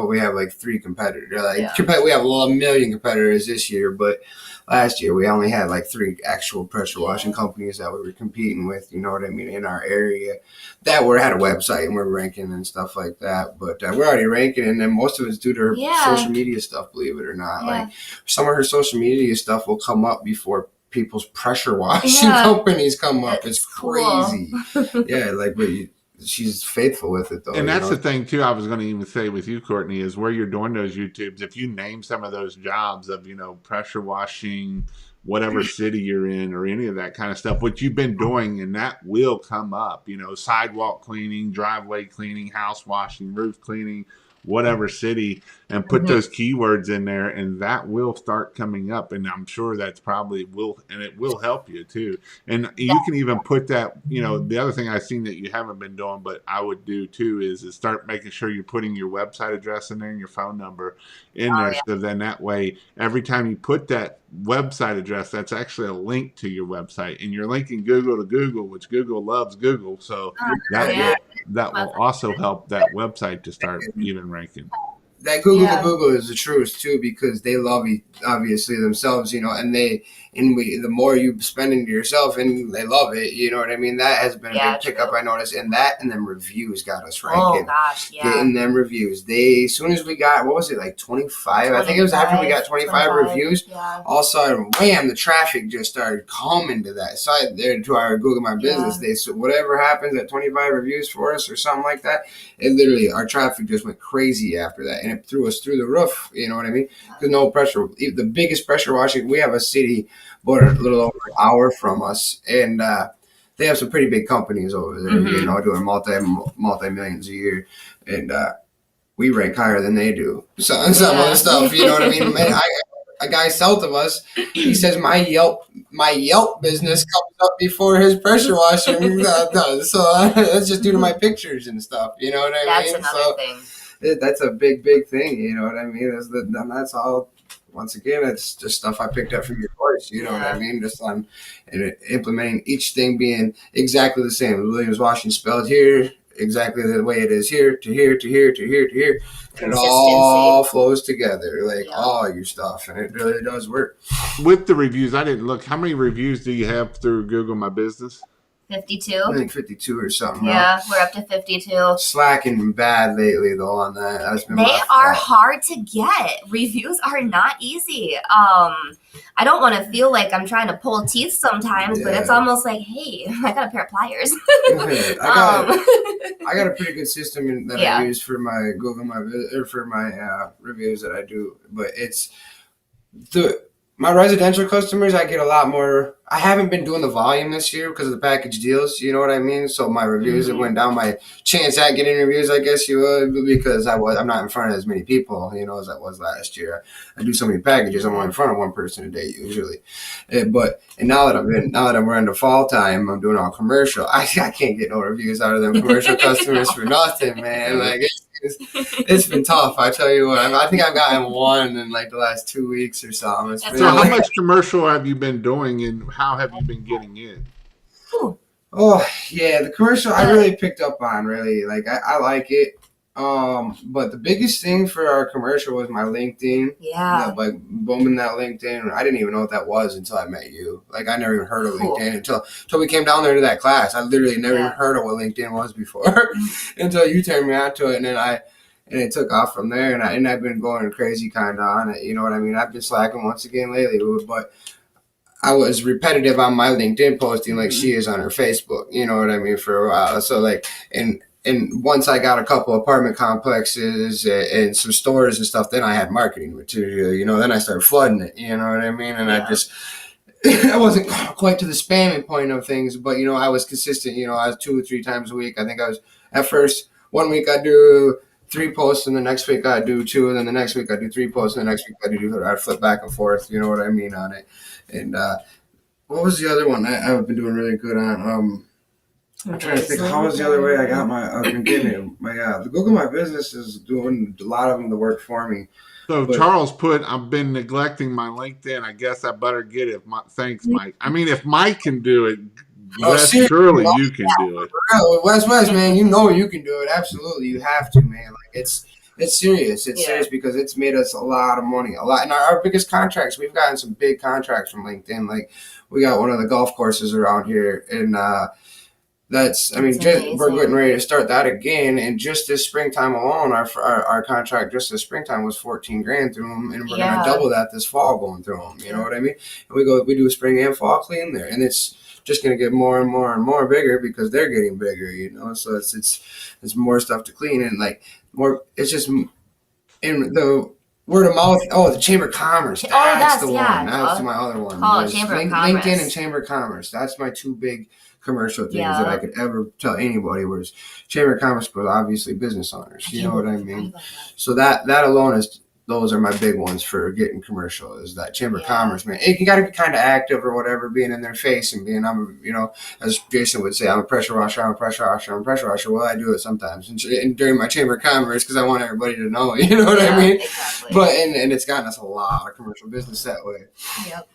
we have like 3 competitors. We have a million competitors this year, but last year we only had like 3 actual pressure washing companies that we were competing with. You know what I mean? In our area that had a website and we're ranking and stuff like that. But we're already ranking, and then most of it's due to her social media stuff. Believe it or not, like some of her social media stuff will come up before people's pressure washing companies come up. It's crazy. Cool. She's faithful with it though. And that's the thing too. I was going to even say with you, Courtney, is where you're doing those YouTubes. If you name some of those jobs of pressure washing, whatever city you're in, or any of that kind of stuff, what you've been doing, and that will come up. Sidewalk cleaning, driveway cleaning, house washing, roof cleaning, whatever city, and put those keywords in there, and that will start coming up. And I'm sure that's probably it will help you too. And you can even put that, the other thing I've seen that you haven't been doing, but I would do too, is start making sure you're putting your website address in there and your phone number in there. So then that way, every time you put that website address, that's actually a link to your website, and you're linking Google to Google, which Google loves Google. So that will also help that website to start even ranking. That Google to Google is the truth too, because they love obviously themselves, and they and the more you spend into yourself, and they love it. You know what I mean? That has been a big pickup I noticed, and then reviews got us ranking. Oh gosh, yeah. Getting them reviews. As soon as we got, what was it, like 25? I think it was after we got 25 reviews. Yeah. All of a sudden, wham! The traffic just started coming to that site there to our Google My Business. So whatever happens at 25 reviews for us or something like that, it literally, our traffic just went crazy after that, and it threw us through the roof. You know what I mean? Because no pressure. The biggest pressure washing, we have a city about a little over an hour from us, and they have some pretty big companies over there, you know, doing multi-millions a year, and we rank higher than they do. So some of the stuff, you know what I mean? Man, a guy south of us, he says my Yelp business comes up before his pressure washing does. So that's just due to my pictures and stuff. You know what I mean? That's another thing. That's a big thing. You know what I mean? That's all. Once again, it's just stuff I picked up from your course. You know what I mean? Just on implementing each thing being exactly the same. Williams Washington spelled here, exactly the way it is here to here to here to here to here. And it all flows together, like all your stuff, and it really does work. With the reviews, I didn't look. How many reviews do you have through Google My Business? 52. I think 52 or something. Yeah, we're up to 52. Slacking bad lately though on that. That's been they are hard to get. Reviews are not easy. I don't want to feel like I'm trying to pull teeth sometimes, but it's almost like, hey, I got a pair of pliers. I got a pretty good system that I use for my Google for my reviews that I do, but it's my residential customers, I get a lot more. I haven't been doing the volume this year because of the package deals. You know what I mean? So my reviews have went down. My chance at getting reviews, I guess you would, because I'm not in front of as many people, you know, as I was last year. I do so many packages. I'm only in front of one person a day usually. And now that we're into fall time, I'm doing all commercial. I can't get no reviews out of them commercial customers for nothing, man. Like it's been tough. I tell you what. I think I've gotten one in like the last 2 weeks or something. So how much commercial have you been doing, and how have you been getting in? Oh yeah, the commercial I really picked up on. Really, like I like it. But the biggest thing for our commercial was my LinkedIn. Yeah. Like booming that LinkedIn. I didn't even know what that was until I met you. Like I never even heard of LinkedIn until we came down there to that class. I literally never even heard of what LinkedIn was before until you turned me on to it, and then it took off from there. And I've been going crazy kind of on it. You know what I mean? I've been slacking once again lately, but I was repetitive on my LinkedIn posting like she is on her Facebook. You know what I mean? For a while. So like And once I got a couple apartment complexes and some stores and stuff, then I had marketing material, you know, then I started flooding it, you know what I mean? And I wasn't quite to the spamming point of things, but, you know, I was consistent, you know, I was 2 or 3 times a week. I think I was at first, 1 week I'd do 3 posts, and the next week I'd do 2, and then the next week I'd do 3 posts, and the next week I'd flip back and forth, you know what I mean, on it. And what was the other one I've been doing really good on? I'm trying to think. How was the other way I got I've been getting it. The Google My Business is doing a lot of them the work for me. So Charles put, I've been neglecting my LinkedIn. I guess I better get it. Thanks, Mike. I mean, if Mike can do it, surely you can do it. West, man, you know you can do it. Absolutely, you have to, man. Like it's serious. It's serious because it's made us a lot of money. A lot. And our biggest contracts, we've gotten some big contracts from LinkedIn. Like we got one of the golf courses around here, and we're getting ready to start that again. And just this springtime alone, our contract just this springtime was $14,000 through them, and we're gonna double that this fall going through them. You know what I mean? And we do a spring and fall clean there, and it's just gonna get more and more and more bigger because they're getting bigger. You know, so it's more stuff to clean, and like more. It's just in the word of mouth. Oh, the Chamber of Commerce. That's the one. That's my other one. Chamber of Commerce. LinkedIn and Chamber of Commerce. That's my 2 big commercial things that I could ever tell anybody. Whereas Chamber of Commerce, but obviously business owners. You know what I mean? So that alone those are my big ones for getting commercial. Is that Chamber of Commerce, man? You got to be kind of active or whatever, being in their face and being, as Jason would say, I'm a pressure washer. Well, I do it sometimes, and during my Chamber of Commerce because I want everybody to know. You know what I mean? Exactly. But and it's gotten us a lot of commercial business that way. Yep.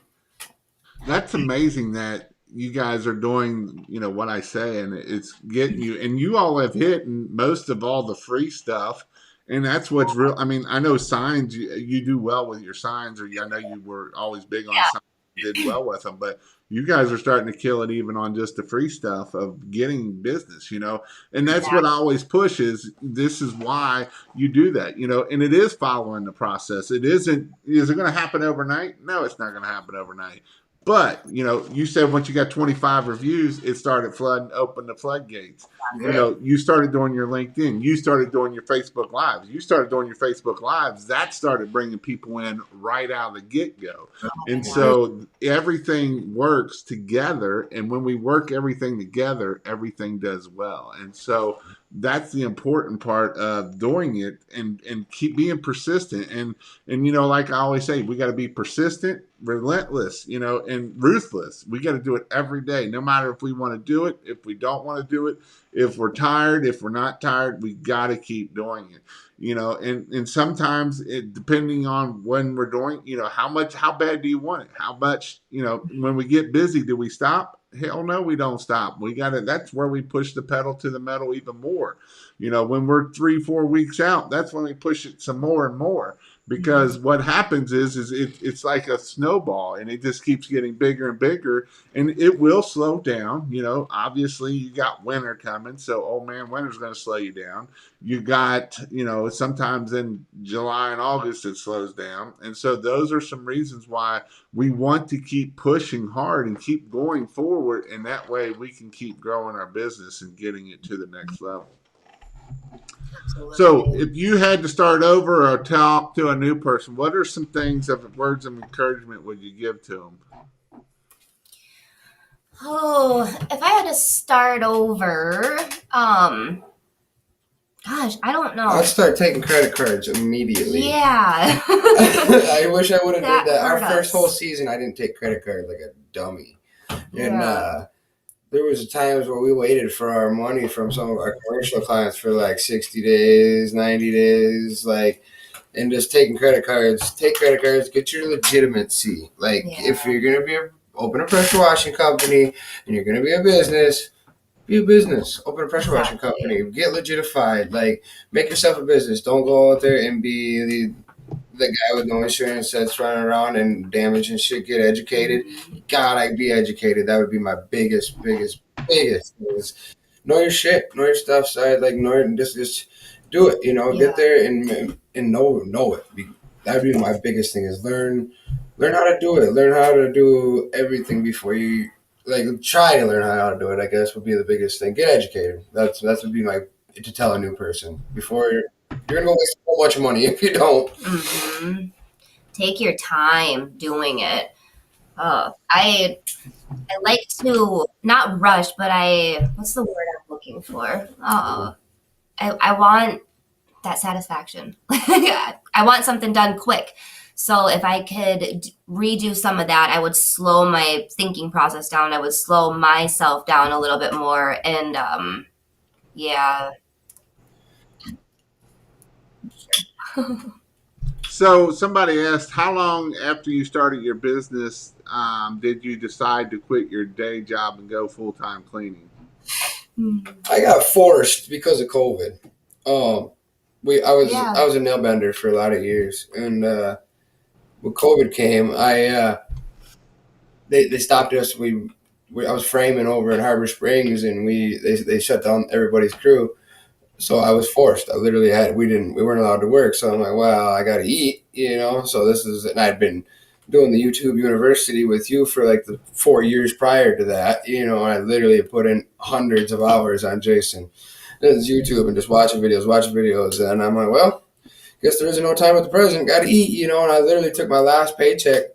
That's amazing that you guys are doing, what I say, and it's getting you, and you all have hit most of all the free stuff, and that's what's real. I mean, I know signs, you do well with your signs, or I know you were always big on signs. did well with them. But you guys are starting to kill it even on just the free stuff of getting business, and that's what I always push is this is why you do that, and it is following the process. Is it going to happen overnight? No, it's not going to happen overnight. But, you said once you got 25 reviews, it started open the floodgates. You started doing your LinkedIn. You started doing your Facebook Lives. That started bringing people in right out of the get-go. And so everything works together. And when we work everything together, everything does well. And so that's the important part of doing it and keep being persistent. And like I always say, we got to be persistent, relentless, and ruthless. We got to do it every day, no matter if we want to do it, if we don't want to do it, if we're tired, if we're not tired, we got to keep doing it. And sometimes depending on when we're doing, how bad do you want it? How much, when we get busy, do we stop? Hell no, we don't stop. That's where we push the pedal to the metal even more. When we're 3-4 weeks out, that's when we push it some more and more. Because what happens is it's like a snowball, and it just keeps getting bigger and bigger, and it will slow down. Obviously you got winter coming, so winter's going to slow you down. You got, sometimes in July and August it slows down, and so those are some reasons why we want to keep pushing hard and keep going forward, and that way we can keep growing our business and getting it to the next level. Absolutely. So if you had to start over or talk to a new person, what are some words of encouragement would you give to them? Oh, if I had to start over, gosh, I don't know. I'd start taking credit cards immediately. Yeah. I wish I would have did that. Our first whole season, I didn't take credit cards like a dummy. And there was times where we waited for our money from some of our commercial clients for like 60 days, 90 days, and just taking credit cards. Take credit cards, get your legitimacy. If you're going to open a pressure washing company and you're going to be a business, open a pressure washing company, get legitified, make yourself a business. Don't go out there and be the guy with no insurance that's running around and damaging shit. Get educated. God, I'd be educated. That would be my biggest thing is know your shit, know your stuff. Just do it. Get there and know it. That'd be my biggest thing is learn how to do it. Learn how to do everything before you try to learn how to do it. I guess would be the biggest thing. Get educated. That would be to tell a new person before you're gonna go waste so much money if you don't. Mm-hmm. Take your time doing it. I like to not rush, but what's the word I'm looking for? I want that satisfaction. I want something done quick. So if I could redo some of that, I would slow my thinking process down. I would slow myself down a little bit more. And So somebody asked, how long after you started your business did you decide to quit your day job and go full-time cleaning? I got forced because of COVID. I was a nail bender for a lot of years, and when COVID came, they stopped us. I was framing over in Harbor Springs, and they shut down everybody's crew. So I was forced. I literally we weren't allowed to work. So I'm like, well, I got to eat, So and I'd been doing the YouTube University with you for the 4 years prior to that, and I literally put in hundreds of hours on Jason. This YouTube and just watching videos. And I'm like, well, guess there isn't no time with the president. Got to eat, And I literally took my last paycheck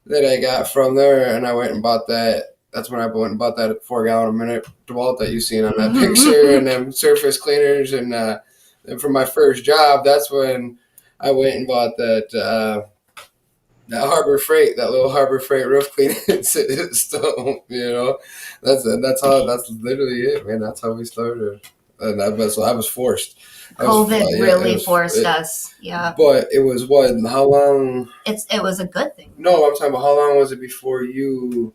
that I got from there, and I went and bought that. That's when I went and bought that 4-gallon a minute DeWalt that you seen on that picture, and them surface cleaners. And for my first job, that's when I went and bought that Harbor Freight, that little Harbor Freight roof cleaning stone. That's literally it, man. That's how we started, and I was forced. COVID really forced us. Yeah. But it was how long? It was a good thing. No, I'm talking about how long was it before you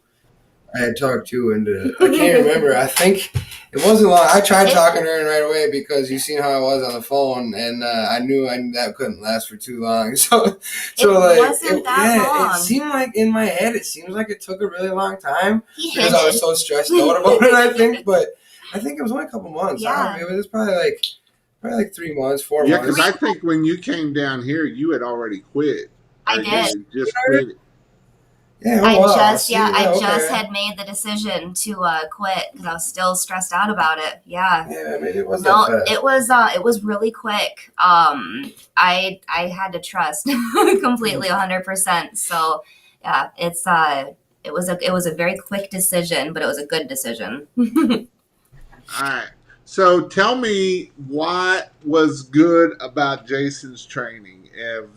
I had talked you into. I can't remember. I think it wasn't long. I tried talking to her right away because you seen how I was on the phone, and I knew that couldn't last for too long. It seemed like in my head, it seems like it took a really long time because I was so stressed out about it. I think, but I think it was only a couple months. Yeah. It was probably like 3 months, 4 months. Yeah, because I think when you came down here, you had already quit. I did. You just quit. Yeah, I just had made the decision to quit because I was still stressed out about it. Yeah. Yeah, maybe it wasn't that fast. It was really quick. I had to trust completely 100%. So yeah, it was a very quick decision, but it was a good decision. All right. So tell me what was good about Jason's training,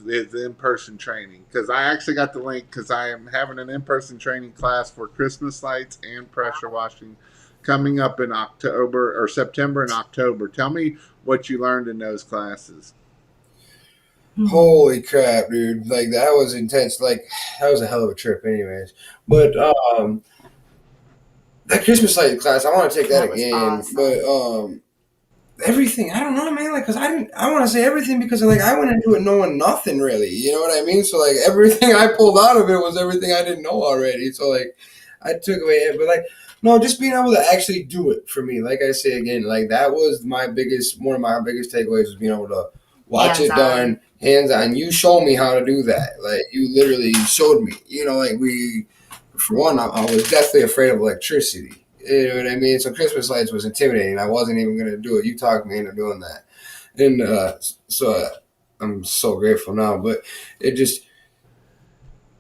his in-person training, because I actually got the link because I am having an in-person training class for Christmas lights and pressure washing coming up in October or September and October. Tell me what you learned in those classes. Holy crap, dude. Like, that was intense. Like, that was a hell of a trip anyways. But that Christmas light class, I want to take that again. Awesome. But everything, I don't know, man. Like, cause I want to say everything because like I went into it knowing nothing really. You know what I mean? So like everything I pulled out of it was everything I didn't know already. So like I took away it, but like no, just being able to actually do it for me. Like I say again, like that was one of my biggest takeaways was being able to watch it done, hands on. You showed me how to do that. Like you literally showed me. You know, like for one, I was definitely afraid of electricity. You know what I mean? So Christmas lights was intimidating. I wasn't even going to do it. You talked me into doing that. And so I'm so grateful now. But it just,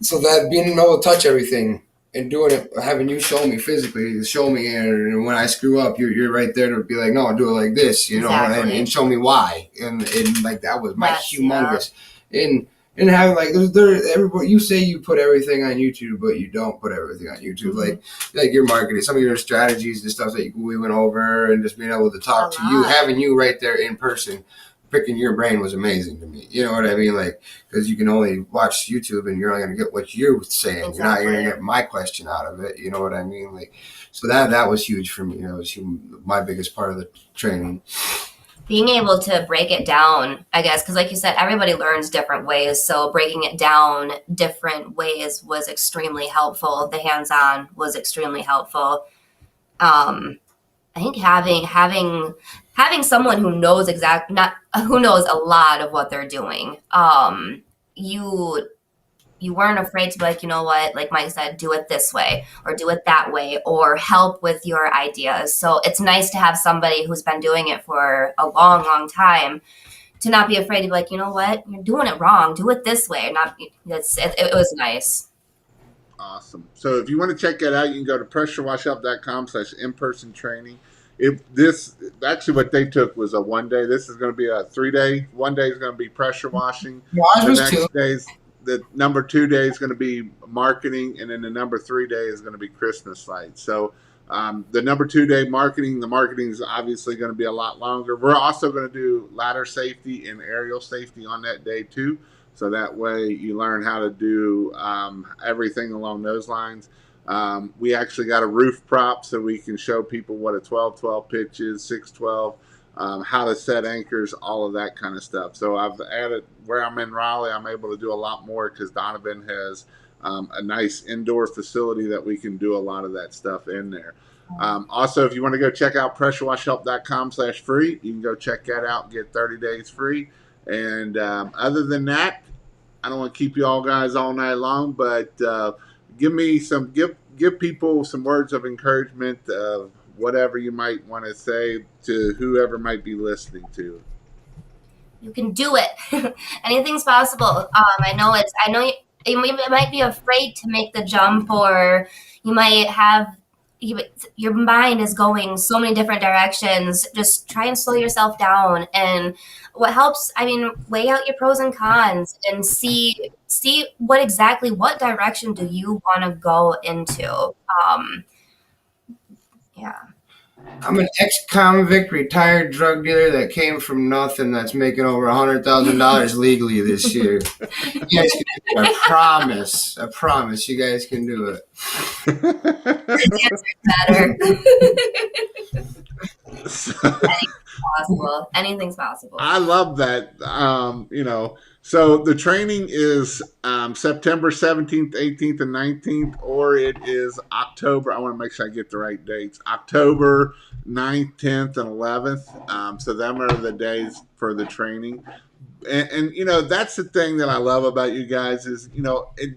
so that being able to touch everything and doing it, having you show me physically, show me, and when I screw up, you're right there to be like, no, do it like this, you know, and show me why. And like that was my humongous. And having like everybody, you say you put everything on YouTube, but you don't put everything on YouTube. Mm-hmm. Like your marketing, some of your strategies, the stuff that we went over, and just being able to talk to you, having you right there in person, picking your brain was amazing to me. You know what I mean? Like because you can only watch YouTube, and you're only going to get what you're saying. Exactly. You're not going to get my question out of it. You know what I mean? Like so that was huge for me. You know, it was my biggest part of the training. Being able to break it down, I guess, because like you said, everybody learns different ways. So breaking it down different ways was extremely helpful. The hands-on was extremely helpful. I think having someone who knows who knows a lot of what they're doing. You weren't afraid to be like, you know what, like Mike said, do it this way or do it that way or help with your ideas. So it's nice to have somebody who's been doing it for a long, long time to not be afraid to be like, you know what, you're doing it wrong. Do it this way. It was nice. Awesome. So if you want to check that out, you can go to pressurewashup.com/in-person training. If this actually what they took was a 1 day. This is going to be a 3 day. 1 day is going to be pressure washing. The next day's the number 2 day is going to be marketing, and then the number 3 day is going to be Christmas lights. So the number 2 day marketing, the marketing is obviously going to be a lot longer. We're also going to do ladder safety and aerial safety on that day too. So that way you learn how to do everything along those lines. We actually got a roof prop so we can show people what a 12-12 pitch is, 6-12, how to set anchors, all of that kind of stuff. So I've added, where I'm in Raleigh, I'm able to do a lot more because Donovan has a nice indoor facility that we can do a lot of that stuff in there. Also, if you want to go check out pressurewashhelp.com/free, you can go check that out and get 30 days free. And other than that, I don't want to keep you all guys all night long, but give people some words of encouragement, whatever you might want to say to whoever might be listening to. You can do it. Anything's possible. I know you might be afraid to make the jump, or you might have your mind is going so many different directions. Just try and slow yourself down. And what helps, weigh out your pros and cons and see what direction do you want to go into. Yeah. I'm an ex-convict, retired drug dealer that came from nothing. That's making over $100,000 legally this year. You guys can do it. I promise. You guys can do it. Better. So, Possible. Anything's possible. I love that. So the training is September 17th, 18th, and 19th, or it is October. I want to make sure I get the right dates. October 9th, 10th, and 11th. So them are the days for the training. And that's the thing that I love about you guys is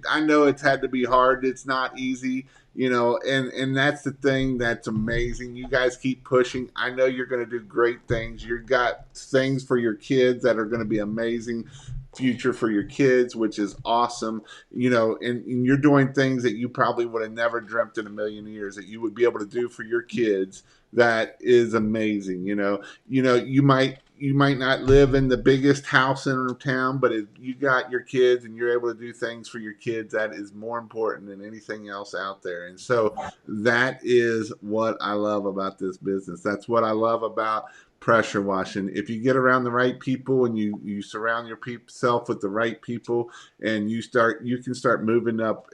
I know it's had to be hard. It's not easy. And that's the thing that's amazing. You guys keep pushing. I know you're going to do great things. You've got things for your kids that are going to be amazing future for your kids, which is awesome. And you're doing things that you probably would have never dreamt in a million years that you would be able to do for your kids. That is amazing. You might not live in the biggest house in town, but if you got your kids and you're able to do things for your kids, that is more important than anything else out there. And so that is what I love about this business. That's what I love about pressure washing. If you get around the right people and you surround yourself with the right people, and you can start moving up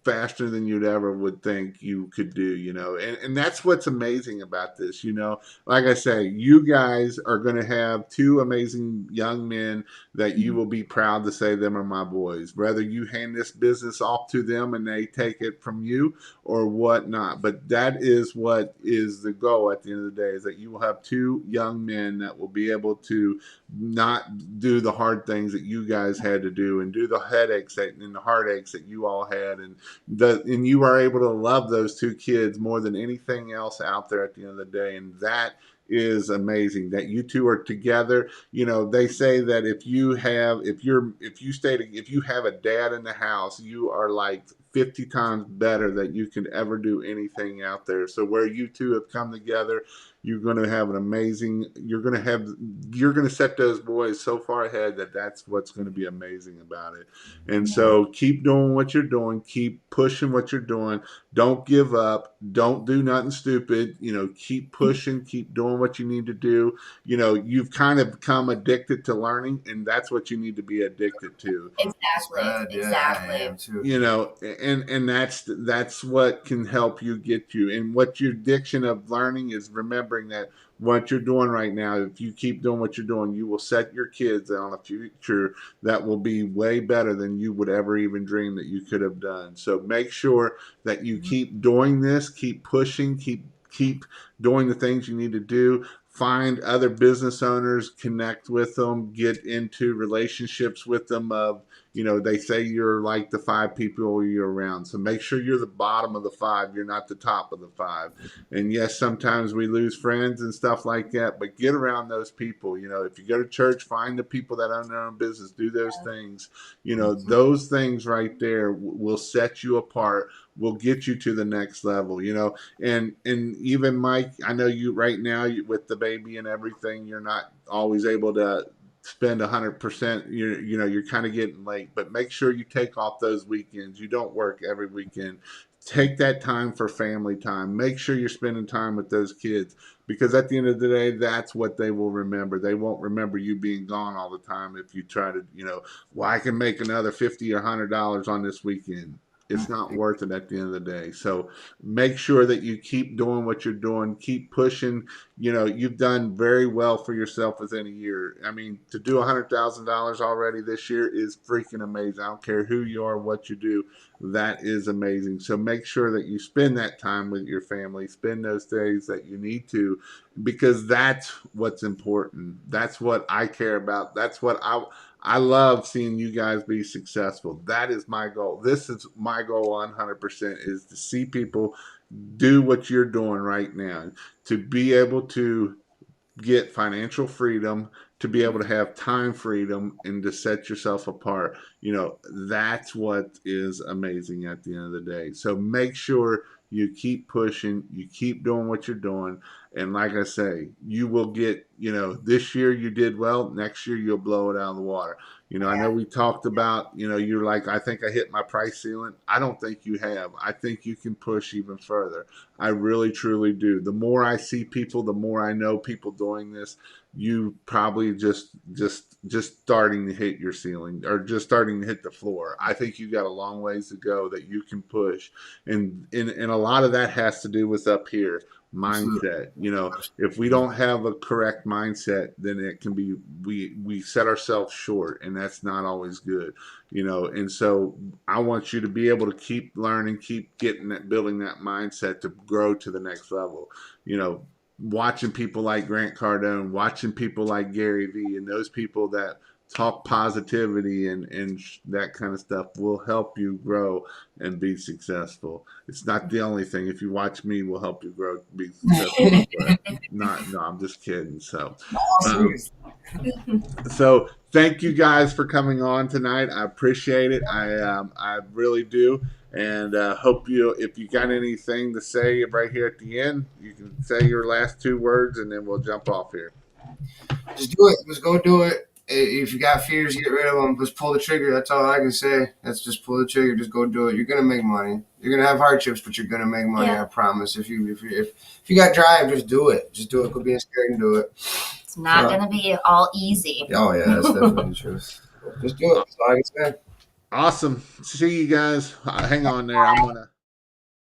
faster than you'd ever would think you could do. And that's what's amazing about this. Like I say, you guys are going to have two amazing young men that you will be proud to say them are my boys, whether you hand this business off to them and they take it from you or whatnot. But that is what is the goal at the end of the day, is that you will have two young men that will be able to not do the hard things that you guys had to do and do the headaches and the heartaches that you all had. And you are able to love those two kids more than anything else out there at the end of the day. And that is amazing that you two are together. They say that if you have a dad in the house, you are like 50 times better that you could ever do anything out there. So where you two have come together, you're going to have you're going to set those boys so far ahead that's what's going to be amazing about it. And so keep doing what you're doing, keep pushing what you're doing. Don't give up. Don't do nothing stupid. Keep pushing, keep doing what you need to do. You've kind of become addicted to learning, and that's what you need to be addicted to. Exactly. Exactly. And that's what can help you get you. And what your addiction of learning is remembering that what you're doing right now, if you keep doing what you're doing, you will set your kids on a future that will be way better than you would ever even dream that you could have done. So make sure that you keep doing this, keep pushing, keep doing the things you need to do. Find other business owners, connect with them, get into relationships with them of, they say you're like the five people you're around. So make sure you're the bottom of the five. You're not the top of the five. And yes, sometimes we lose friends and stuff like that, but get around those people. If you go to church, find the people that own their own business, do those things. Those things right there will set you apart, will get you to the next level. And even Mike, I know you right now with the baby and everything, you're not always able to spend 100%. You're kind of getting late, but make sure you take off those weekends. You don't work every weekend. Take that time for family time. Make sure you're spending time with those kids, because at the end of the day, that's what they will remember. They won't remember you being gone all the time if you try to, well, I can make another $50 or $100 on this weekend. It's not worth it at the end of the day. So make sure that you keep doing what you're doing, keep pushing. You've done very well for yourself within a year. I mean, to do $100,000 already this year is freaking amazing. I don't care who you are, what you do. That is amazing. So make sure that you spend that time with your family, spend those days that you need to, because that's what's important. That's what I care about. That's what I love seeing you guys be successful. That is my goal. This is my goal 100%, is to see people do what you're doing right now, to be able to get financial freedom, to be able to have time freedom, and to set yourself apart. That's what is amazing at the end of the day. So make sure you keep pushing, you keep doing what you're doing. And like I say, you will get, this year you did well, next year you'll blow it out of the water. I know we talked about, you're like, I think I hit my price ceiling. I don't think you have. I think you can push even further. I really, truly do. The more I see people, the more I know people doing this. You probably just starting to hit your ceiling, or just starting to hit the floor. I think you got a long ways to go that you can push, and a lot of that has to do with up here mindset. If we don't have a correct mindset, then it can be, we set ourselves short, and that's not always good. And so I want you to be able to keep learning, keep getting that, building that mindset to grow to the next level. Watching people like Grant Cardone, watching people like Gary Vee, and those people that talk positivity and that kind of stuff will help you grow and be successful. It's not the only thing. If you watch me, will help you grow, be successful. But not, no, I'm just kidding. Um, so thank you guys for coming on tonight. I appreciate it. I really do. And hope you, if you got anything to say right here at the end, you can say your last two words, and then we'll jump off here. Just do it. Just go do it. If you got fears, get rid of them. Just pull the trigger. That's all I can say. That's just pull the trigger. Just go do it. You're gonna make money. You're gonna have hardships, but you're gonna make money. Yeah. I promise. If you got drive, just do it. Just do it. Quit being scared and do it. It's not gonna be all easy. Oh yeah, that's definitely the truth. Just do it. That's all I can say. Awesome. See you guys. Hang on there. I'm gonna.